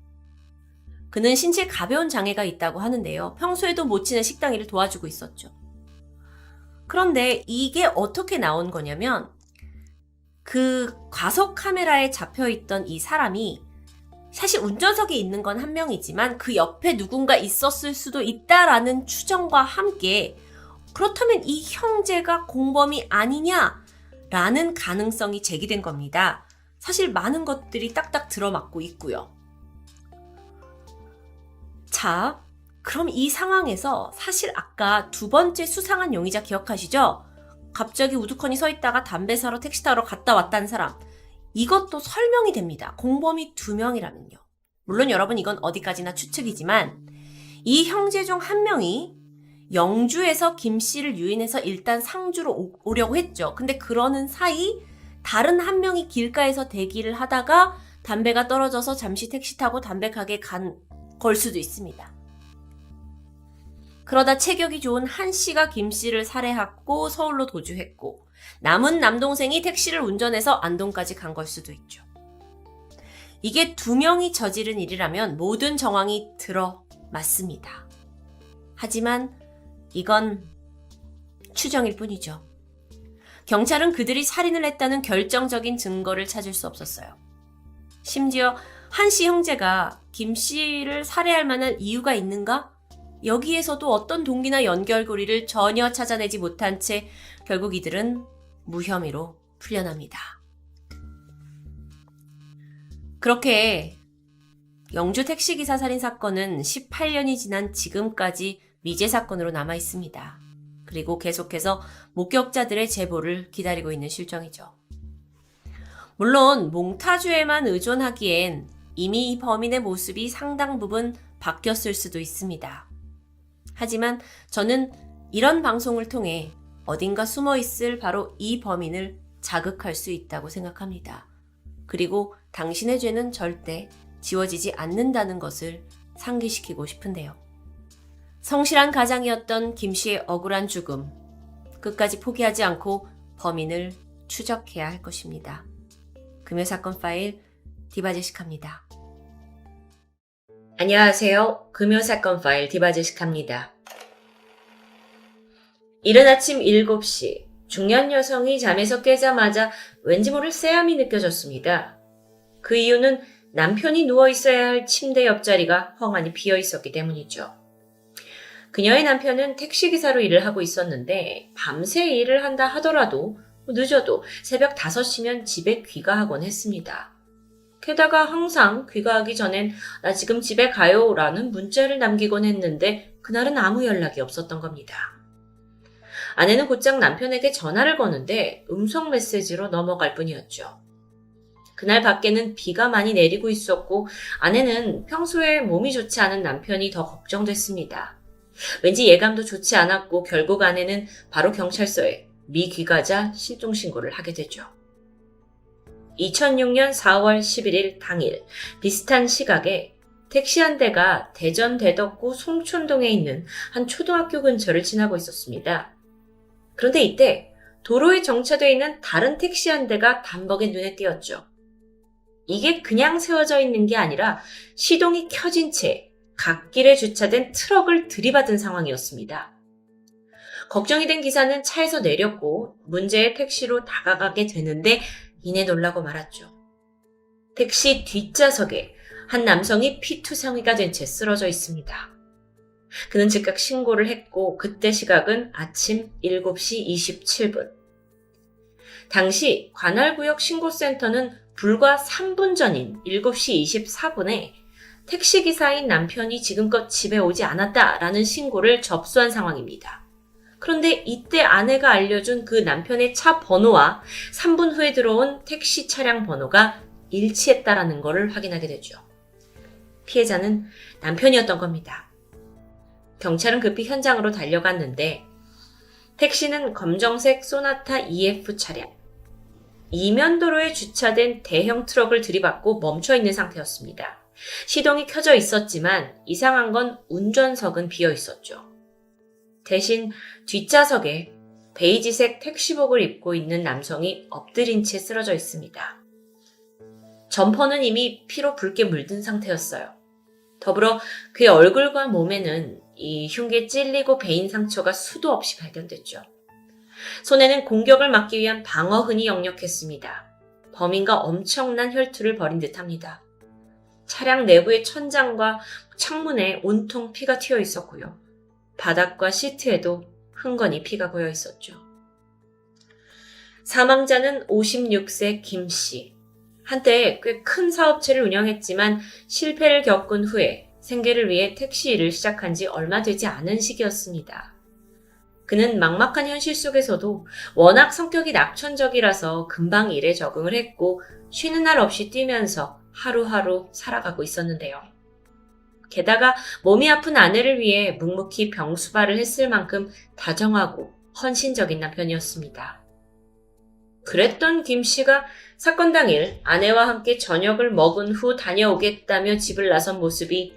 그는 신체 가벼운 장애가 있다고 하는데요. 평소에도 모친의 식당 일을 도와주고 있었죠. 그런데 이게 어떻게 나온 거냐면 그 과속 카메라에 잡혀있던 이 사람이 사실 운전석에 있는 건 한 명이지만 그 옆에 누군가 있었을 수도 있다라는 추정과 함께 그렇다면 이 형제가 공범이 아니냐라는 가능성이 제기된 겁니다. 사실 많은 것들이 딱딱 들어맞고 있고요. 자, 그럼 이 상황에서 사실 아까 두 번째 수상한 용의자 기억하시죠? 갑자기 우두커니 서 있다가 담배 사러 택시 타러 갔다 왔다는 사람. 이것도 설명이 됩니다. 공범이 2명이라면요. 물론 여러분 이건 어디까지나 추측이지만 이 형제 중 한 명이 영주에서 김 씨를 유인해서 일단 상주로 오려고 했죠. 근데 그러는 사이 다른 한 명이 길가에서 대기를 하다가 담배가 떨어져서 잠시 택시 타고 담배 가게 간 걸 수도 있습니다. 그러다 체격이 좋은 한 씨가 김 씨를 살해하고 서울로 도주했고 남은 남동생이 택시를 운전해서 안동까지 간 걸 수도 있죠. 이게 2명이 저지른 일이라면 모든 정황이 들어맞습니다. 하지만 이건 추정일 뿐이죠. 경찰은 그들이 살인을 했다는 결정적인 증거를 찾을 수 없었어요. 심지어 한 씨 형제가 김 씨를 살해할 만한 이유가 있는가? 여기에서도 어떤 동기나 연결고리를 전혀 찾아내지 못한 채 결국 이들은 무혐의로 풀려납니다. 그렇게 영주 택시기사 살인 사건은 18년이 지난 지금까지 미제 사건으로 남아 있습니다. 그리고 계속해서 목격자들의 제보를 기다리고 있는 실정이죠. 물론 몽타주에만 의존하기엔 이미 이 범인의 모습이 상당 부분 바뀌었을 수도 있습니다. 하지만 저는 이런 방송을 통해 어딘가 숨어 있을 바로 이 범인을 자극할 수 있다고 생각합니다. 그리고 당신의 죄는 절대 지워지지 않는다는 것을 상기시키고 싶은데요. 성실한 가장이었던 김 씨의 억울한 죽음, 끝까지 포기하지 않고 범인을 추적해야 할 것입니다. 금요사건 파일 디바제시카입니다. 안녕하세요. 금요사건 파일 디바제시카입니다. 이른 아침 7시, 중년 여성이 잠에서 깨자마자 왠지 모를 쎄함이 느껴졌습니다. 그 이유는 남편이 누워있어야 할 침대 옆자리가 헝하니 비어 있었기 때문이죠. 그녀의 남편은 택시기사로 일을 하고 있었는데 밤새 일을 한다 하더라도 늦어도 새벽 5시면 집에 귀가하곤 했습니다. 게다가 항상 귀가하기 전엔 나 지금 집에 가요 라는 문자를 남기곤 했는데 그날은 아무 연락이 없었던 겁니다. 아내는 곧장 남편에게 전화를 거는데 음성 메시지로 넘어갈 뿐이었죠. 그날 밖에는 비가 많이 내리고 있었고 아내는 평소에 몸이 좋지 않은 남편이 더 걱정됐습니다. 왠지 예감도 좋지 않았고 결국 아내는 바로 경찰서에 미귀가자 실종신고를 하게 되죠. 2006년 4월 11일 당일 비슷한 시각에 택시 한 대가 대전 대덕구 송촌동에 있는 한 초등학교 근처를 지나고 있었습니다. 그런데 이때 도로에 정차되어 있는 다른 택시 한 대가 단번에 눈에 띄었죠. 이게 그냥 세워져 있는 게 아니라 시동이 켜진 채 갓길에 주차된 트럭을 들이받은 상황이었습니다. 걱정이 된 기사는 차에서 내렸고 문제의 택시로 다가가게 되는데 이내 놀라고 말았죠. 택시 뒷좌석에 한 남성이 피투성이가 된 채 쓰러져 있습니다. 그는 즉각 신고를 했고 그때 시각은 아침 7시 27분. 당시 관할구역 신고센터는 불과 3분 전인 7시 24분에 택시기사인 남편이 지금껏 집에 오지 않았다라는 신고를 접수한 상황입니다. 그런데 이때 아내가 알려준 그 남편의 차 번호와 3분 후에 들어온 택시 차량 번호가 일치했다라는 것을 확인하게 되죠. 피해자는 남편이었던 겁니다. 경찰은 급히 현장으로 달려갔는데 택시는 검정색 소나타 EF 차량, 이면도로에 주차된 대형 트럭을 들이받고 멈춰있는 상태였습니다. 시동이 켜져 있었지만 이상한 건 운전석은 비어 있었죠. 대신 뒷좌석에 베이지색 택시복을 입고 있는 남성이 엎드린 채 쓰러져 있습니다. 점퍼는 이미 피로 붉게 물든 상태였어요. 더불어 그의 얼굴과 몸에는 이 흉기에 찔리고 베인 상처가 수도 없이 발견됐죠. 손에는 공격을 막기 위한 방어흔이 역력했습니다. 범인과 엄청난 혈투를 벌인 듯합니다. 차량 내부의 천장과 창문에 온통 피가 튀어 있었고요. 바닥과 시트에도 흥건히 피가 고여 있었죠. 사망자는 56세 김 씨. 한때 꽤 큰 사업체를 운영했지만 실패를 겪은 후에 생계를 위해 택시 일을 시작한 지 얼마 되지 않은 시기였습니다. 그는 막막한 현실 속에서도 워낙 성격이 낙천적이라서 금방 일에 적응을 했고 쉬는 날 없이 뛰면서 하루하루 살아가고 있었는데요. 게다가 몸이 아픈 아내를 위해 묵묵히 병수발을 했을 만큼 다정하고 헌신적인 남편이었습니다. 그랬던 김 씨가 사건 당일 아내와 함께 저녁을 먹은 후 다녀오겠다며 집을 나선 모습이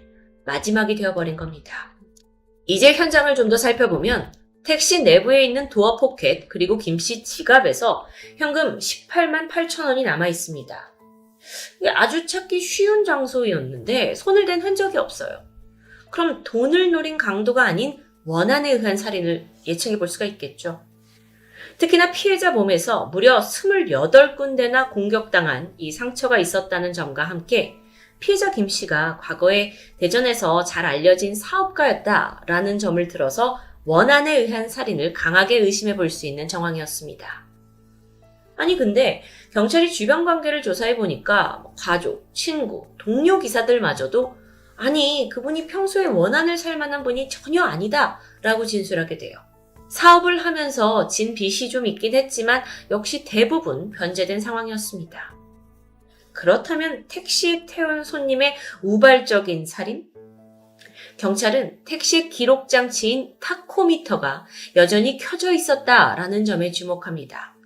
마지막이 되어버린 겁니다. 이제 현장을 좀 더 살펴보면 택시 내부에 있는 도어 포켓 그리고 김 씨 지갑에서 현금 18만 8천 원이 남아 있습니다. 아주 찾기 쉬운 장소였는데 손을 댄 흔적이 없어요. 그럼 돈을 노린 강도가 아닌 원한에 의한 살인을 예측해 볼 수가 있겠죠. 특히나 피해자 몸에서 무려 28군데나 공격당한 이 상처가 있었다는 점과 함께 피해자 김 씨가 과거에 대전에서 잘 알려진 사업가였다라는 점을 들어서 원한에 의한 살인을 강하게 의심해 볼 수 있는 정황이었습니다. 아니 근데 경찰이 주변 관계를 조사해 보니까 가족, 친구, 동료 기사들마저도 아니 그분이 평소에 원한을 살 만한 분이 전혀 아니다 라고 진술하게 돼요. 사업을 하면서 진 빚이 좀 있긴 했지만 역시 대부분 변제된 상황이었습니다. 그렇다면 택시에 태운 손님의 우발적인 살인? 경찰은 택시 기록 장치인 타코미터가 여전히 켜져 있었다라는 점에 주목합니다.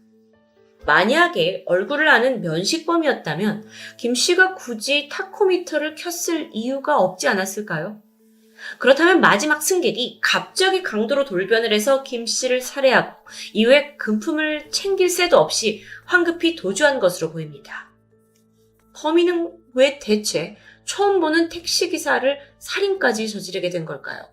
만약에 얼굴을 아는 면식범이었다면 김 씨가 굳이 타코미터를 켰을 이유가 없지 않았을까요? 그렇다면 마지막 승객이 갑자기 강도로 돌변을 해서 김 씨를 살해하고 이후에 금품을 챙길 새도 없이 황급히 도주한 것으로 보입니다. 범인은 왜 대체 처음 보는 택시기사를 살인까지 저지르게 된 걸까요?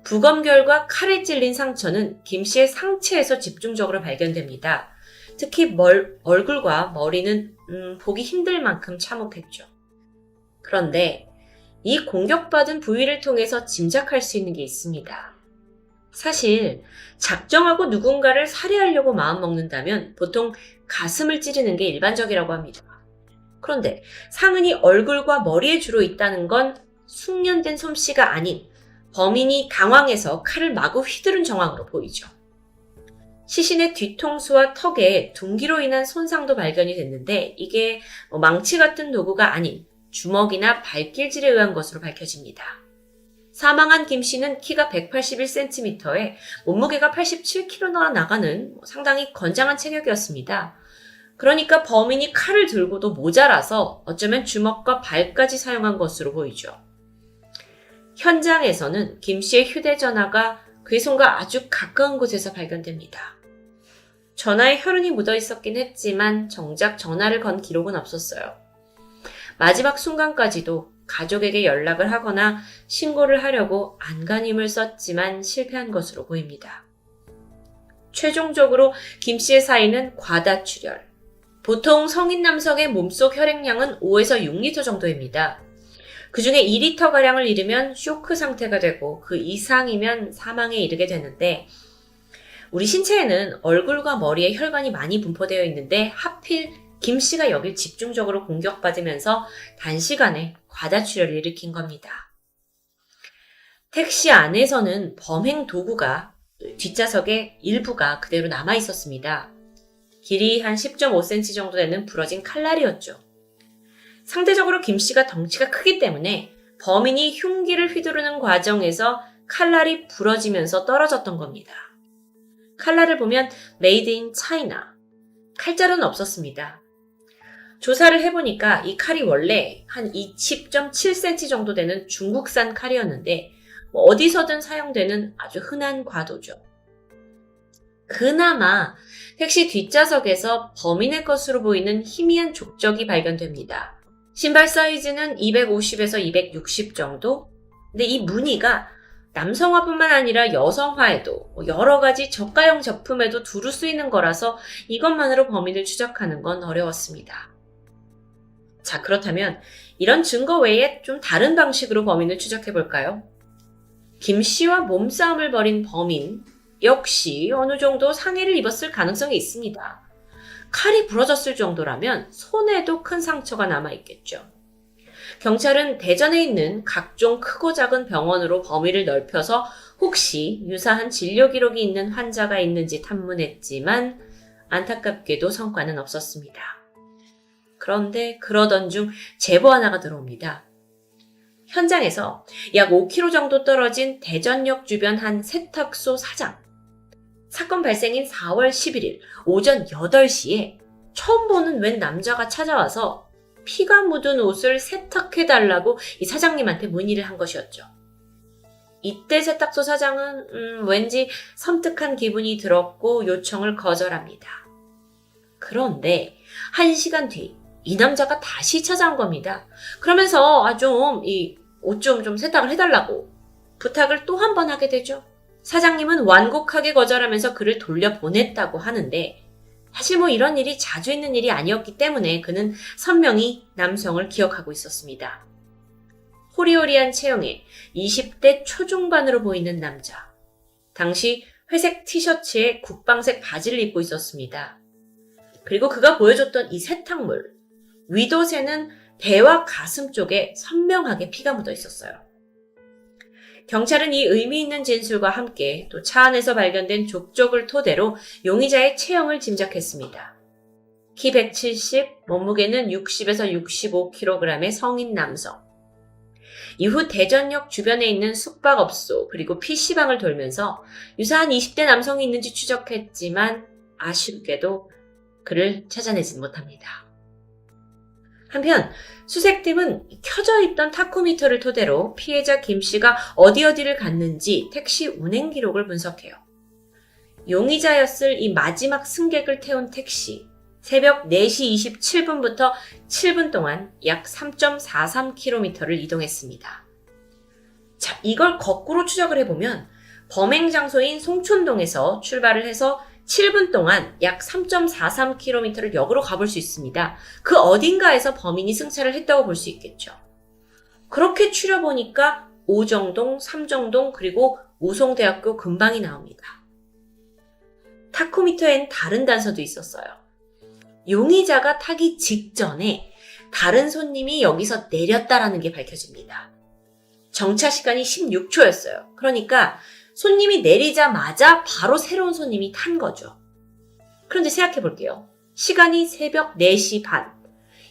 부검 결과 칼에 찔린 상처는 김 씨의 상체에서 집중적으로 발견됩니다. 특히 얼굴과 머리는 보기 힘들 만큼 참혹했죠. 그런데 이 공격받은 부위를 통해서 짐작할 수 있는 게 있습니다. 사실 작정하고 누군가를 살해하려고 마음먹는다면 보통 가슴을 찌르는 게 일반적이라고 합니다. 그런데 상흔이 얼굴과 머리에 주로 있다는 건 숙련된 솜씨가 아닌 범인이 당황해서 칼을 마구 휘두른 정황으로 보이죠. 시신의 뒤통수와 턱에 둔기로 인한 손상도 발견이 됐는데 이게 망치 같은 도구가 아닌 주먹이나 발길질에 의한 것으로 밝혀집니다. 사망한 김 씨는 키가 181cm에 몸무게가 87kg나 나가는 상당히 건장한 체격이었습니다. 그러니까 범인이 칼을 들고도 모자라서 어쩌면 주먹과 발까지 사용한 것으로 보이죠. 현장에서는 김 씨의 휴대전화가 그의 손과 아주 가까운 곳에서 발견됩니다. 전화에 혈흔이 묻어 있었긴 했지만 정작 전화를 건 기록은 없었어요. 마지막 순간까지도 가족에게 연락을 하거나 신고를 하려고 안간힘을 썼지만 실패한 것으로 보입니다. 최종적으로 김 씨의 사인은 과다출혈. 보통 성인 남성의 몸속 혈액량은 5에서 6리터 정도입니다. 그 중에 2리터가량을 잃으면 쇼크 상태가 되고 그 이상이면 사망에 이르게 되는데 우리 신체에는 얼굴과 머리에 혈관이 많이 분포되어 있는데 하필 김 씨가 여길 집중적으로 공격받으면서 단시간에 과다출혈을 일으킨 겁니다. 택시 안에서는 범행 도구가 뒷좌석에 일부가 그대로 남아 있었습니다. 길이 한 10.5cm 정도 되는 부러진 칼날이었죠. 상대적으로 김 씨가 덩치가 크기 때문에 범인이 흉기를 휘두르는 과정에서 칼날이 부러지면서 떨어졌던 겁니다. 칼날을 보면 메이드 인 차이나, 칼자루는 없었습니다. 조사를 해보니까 이 칼이 원래 한 20.7cm 정도 되는 중국산 칼이었는데 어디서든 사용되는 아주 흔한 과도죠. 그나마 택시 뒷좌석에서 범인의 것으로 보이는 희미한 족적이 발견됩니다. 신발 사이즈는 250에서 260 정도? 근데 이 무늬가 남성화뿐만 아니라 여성화에도 여러 가지 저가형 제품에도 두루 쓰이는 거라서 이것만으로 범인을 추적하는 건 어려웠습니다. 자, 그렇다면 이런 증거 외에 좀 다른 방식으로 범인을 추적해볼까요? 김 씨와 몸싸움을 벌인 범인 역시 어느 정도 상해를 입었을 가능성이 있습니다. 칼이 부러졌을 정도라면 손에도 큰 상처가 남아있겠죠. 경찰은 대전에 있는 각종 크고 작은 병원으로 범위를 넓혀서 혹시 유사한 진료 기록이 있는 환자가 있는지 탐문했지만 안타깝게도 성과는 없었습니다. 그런데 그러던 중 제보 하나가 들어옵니다. 현장에서 약 5km 정도 떨어진 대전역 주변 한 세탁소 사장. 사건 발생인 4월 11일 오전 8시에 처음 보는 웬 남자가 찾아와서 피가 묻은 옷을 세탁해달라고 이 사장님한테 문의를 한 것이었죠. 이때 세탁소 사장은 왠지 섬뜩한 기분이 들었고 요청을 거절합니다. 그런데 1시간 뒤 이 남자가 다시 찾아온 겁니다. 그러면서 옷 좀 세탁을 해달라고 부탁을 또 한 번 하게 되죠. 사장님은 완곡하게 거절하면서 그를 돌려보냈다고 하는데 사실 이런 일이 자주 있는 일이 아니었기 때문에 그는 선명히 남성을 기억하고 있었습니다. 호리호리한 체형에 20대 초중반으로 보이는 남자. 당시 회색 티셔츠에 국방색 바지를 입고 있었습니다. 그리고 그가 보여줬던 이 세탁물, 윗옷에는 배와 가슴 쪽에 선명하게 피가 묻어 있었어요. 경찰은 이 의미 있는 진술과 함께 또 차 안에서 발견된 족적을 토대로 용의자의 체형을 짐작했습니다. 키 170, 몸무게는 60에서 65kg의 성인 남성. 이후 대전역 주변에 있는 숙박업소 그리고 PC방을 돌면서 유사한 20대 남성이 있는지 추적했지만 아쉽게도 그를 찾아내진 못합니다. 한편 수색팀은 켜져 있던 타코미터를 토대로 피해자 김씨가 어디를 갔는지 택시 운행 기록을 분석해요. 용의자였을 이 마지막 승객을 태운 택시, 새벽 4시 27분부터 7분 동안 약 3.43km를 이동했습니다. 자, 이걸 거꾸로 추적을 해보면 범행 장소인 송촌동에서 출발을 해서 7분 동안 약 3.43km를 역으로 가볼 수 있습니다. 그 어딘가에서 범인이 승차를 했다고 볼 수 있겠죠. 그렇게 추려보니까 오정동, 삼정동 그리고 우송대학교 근방이 나옵니다. 타코미터엔 다른 단서도 있었어요. 용의자가 타기 직전에 다른 손님이 여기서 내렸다라는 게 밝혀집니다. 정차 시간이 16초였어요. 그러니까 손님이 내리자마자 바로 새로운 손님이 탄 거죠. 그런데 생각해 볼게요. 시간이 새벽 4시 반.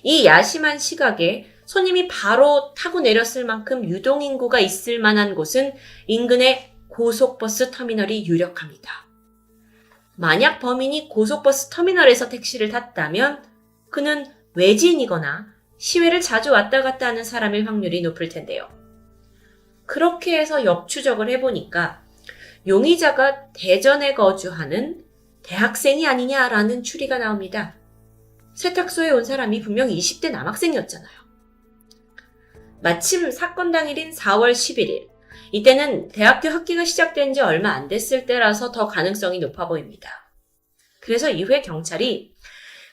이 야심한 시각에 손님이 바로 타고 내렸을 만큼 유동인구가 있을 만한 곳은 인근의 고속버스 터미널이 유력합니다. 만약 범인이 고속버스 터미널에서 택시를 탔다면 그는 외지인이거나 시외를 자주 왔다 갔다 하는 사람일 확률이 높을 텐데요. 그렇게 해서 역추적을 해보니까 용의자가 대전에 거주하는 대학생이 아니냐라는 추리가 나옵니다. 세탁소에 온 사람이 분명 20대 남학생이었잖아요. 마침 사건 당일인 4월 11일, 이때는 대학교 학기가 시작된 지 얼마 안 됐을 때라서 더 가능성이 높아 보입니다. 그래서 이후에 경찰이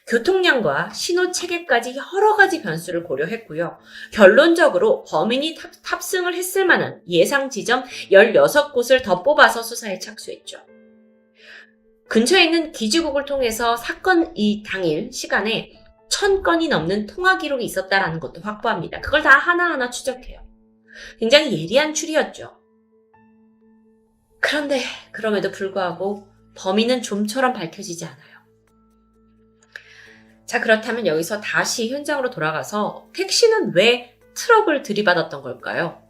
교통량과 신호 체계까지 여러 가지 변수를 고려했고요. 결론적으로 범인이 탑승을 했을 만한 예상 지점 16곳을 더 뽑아서 수사에 착수했죠. 근처에 있는 기지국을 통해서 사건 이 당일 시간에 1000건이 넘는 통화 기록이 있었다는 것도 확보합니다. 그걸 다 하나하나 추적해요. 굉장히 예리한 추리였죠. 그런데 그럼에도 불구하고 범인은 좀처럼 밝혀지지 않아요. 자, 그렇다면 여기서 다시 현장으로 돌아가서 택시는 왜 트럭을 들이받았던 걸까요?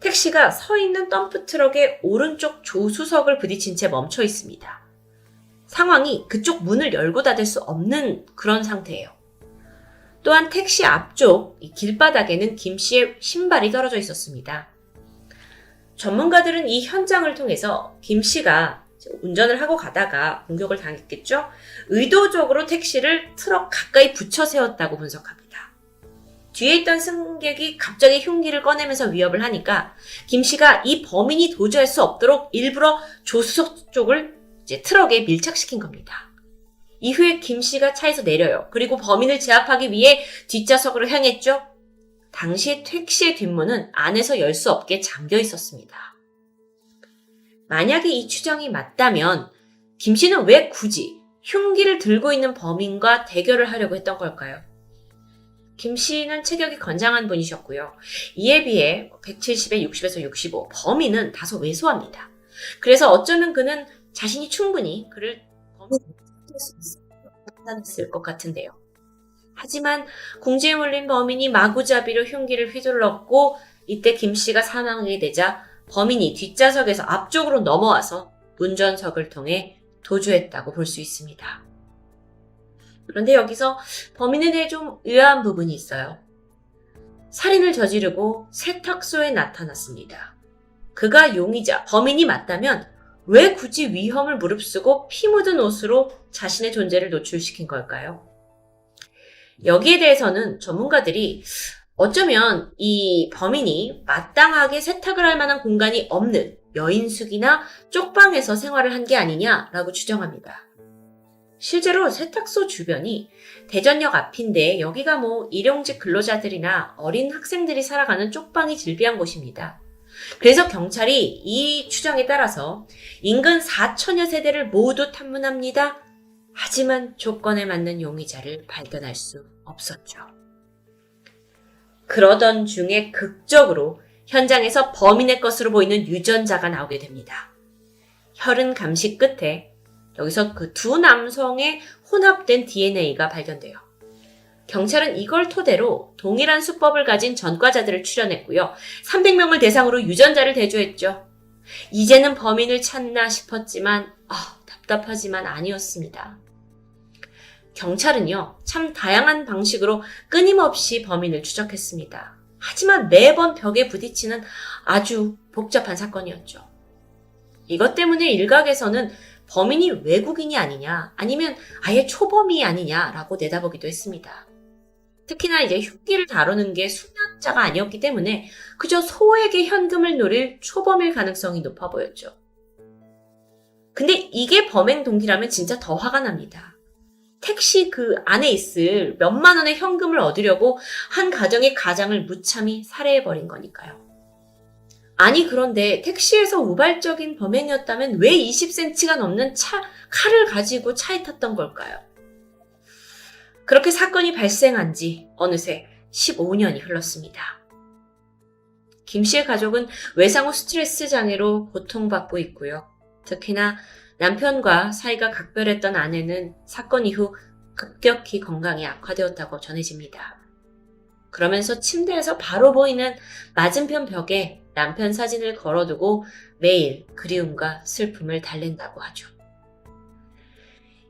택시가 서 있는 덤프트럭의 오른쪽 조수석을 부딪힌 채 멈춰 있습니다. 상황이 그쪽 문을 열고 닫을 수 없는 그런 상태예요. 또한 택시 앞쪽 길바닥에는 김 씨의 신발이 떨어져 있었습니다. 전문가들은 이 현장을 통해서 김 씨가 운전을 하고 가다가 공격을 당했겠죠? 의도적으로 택시를 트럭 가까이 붙여 세웠다고 분석합니다. 뒤에 있던 승객이 갑자기 흉기를 꺼내면서 위협을 하니까 김 씨가 이 범인이 도주할 수 없도록 일부러 조수석 쪽을 트럭에 밀착시킨 겁니다. 이후에 김 씨가 차에서 내려요. 그리고 범인을 제압하기 위해 뒷좌석으로 향했죠. 당시 택시의 뒷문은 안에서 열 수 없게 잠겨 있었습니다. 만약에 이 추정이 맞다면 김 씨는 왜 굳이 흉기를 들고 있는 범인과 대결을 하려고 했던 걸까요? 김 씨는 체격이 건장한 분이셨고요. 이에 비해 170에 60에서 65, 범인은 다소 왜소합니다. 그래서 어쩌면 그는 자신이 충분히 그를 범인으로 찾을 수 있을 것 같은데요. 하지만 궁지에 몰린 범인이 마구잡이로 흉기를 휘둘렀고 이때 김 씨가 사망하게 되자 범인이 뒷좌석에서 앞쪽으로 넘어와서 운전석을 통해 도주했다고 볼 수 있습니다. 그런데 여기서 범인에 대해 좀 의아한 부분이 있어요. 살인을 저지르고 세탁소에 나타났습니다. 그가 용의자, 범인이 맞다면 왜 굳이 위험을 무릅쓰고 피 묻은 옷으로 자신의 존재를 노출시킨 걸까요? 여기에 대해서는 전문가들이 어쩌면 이 범인이 마땅하게 세탁을 할 만한 공간이 없는 여인숙이나 쪽방에서 생활을 한 게 아니냐라고 추정합니다. 실제로 세탁소 주변이 대전역 앞인데 여기가 일용직 근로자들이나 어린 학생들이 살아가는 쪽방이 즐비한 곳입니다. 그래서 경찰이 이 추정에 따라서 인근 4천여 세대를 모두 탐문합니다. 하지만 조건에 맞는 용의자를 발견할 수 없었죠. 그러던 중에 극적으로 현장에서 범인의 것으로 보이는 유전자가 나오게 됩니다. 혈흔 감시 끝에 여기서 그 두 남성의 혼합된 DNA가 발견돼요. 경찰은 이걸 토대로 동일한 수법을 가진 전과자들을 추려냈고요. 300명을 대상으로 유전자를 대조했죠. 이제는 범인을 찾나 싶었지만 답답하지만 아니었습니다. 경찰은요, 참 다양한 방식으로 끊임없이 범인을 추적했습니다. 하지만 매번 벽에 부딪히는 아주 복잡한 사건이었죠. 이것 때문에 일각에서는 범인이 외국인이 아니냐, 아니면 아예 초범이 아니냐라고 내다보기도 했습니다. 특히나 이제 흉기를 다루는 게 수면자가 아니었기 때문에 그저 소액의 현금을 노릴 초범일 가능성이 높아 보였죠. 근데 이게 범행 동기라면 진짜 더 화가 납니다. 택시 그 안에 있을 몇만 원의 현금을 얻으려고 한 가정의 가장을 무참히 살해해버린 거니까요. 아니 그런데 택시에서 우발적인 범행이었다면 왜 20cm가 넘는 칼을 가지고 차에 탔던 걸까요? 그렇게 사건이 발생한 지 어느새 15년이 흘렀습니다. 김 씨의 가족은 외상 후 스트레스 장애로 고통받고 있고요. 특히나 남편과 사이가 각별했던 아내는 사건 이후 급격히 건강이 악화되었다고 전해집니다. 그러면서 침대에서 바로 보이는 맞은편 벽에 남편 사진을 걸어두고 매일 그리움과 슬픔을 달랜다고 하죠.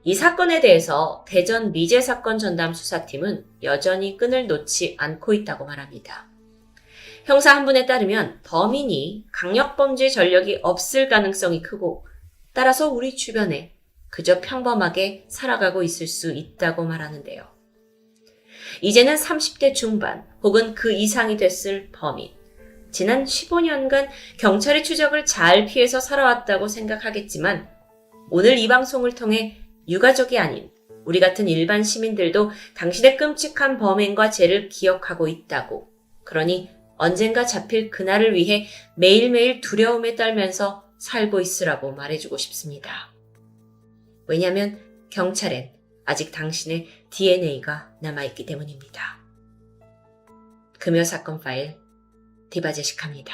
이 사건에 대해서 대전 미제사건 전담 수사팀은 여전히 끈을 놓지 않고 있다고 말합니다. 형사 한 분에 따르면 범인이 강력범죄 전력이 없을 가능성이 크고 따라서 우리 주변에 그저 평범하게 살아가고 있을 수 있다고 말하는데요. 이제는 30대 중반 혹은 그 이상이 됐을 범인. 지난 15년간 경찰의 추적을 잘 피해서 살아왔다고 생각하겠지만 오늘 이 방송을 통해 유가족이 아닌 우리 같은 일반 시민들도 당신의 끔찍한 범행과 죄를 기억하고 있다고. 그러니 언젠가 잡힐 그날을 위해 매일매일 두려움에 떨면서 살고 있으라고 말해주고 싶습니다. 왜냐하면 경찰엔 아직 당신의 DNA가 남아있기 때문입니다. 금요 사건 파일 디바제식합니다.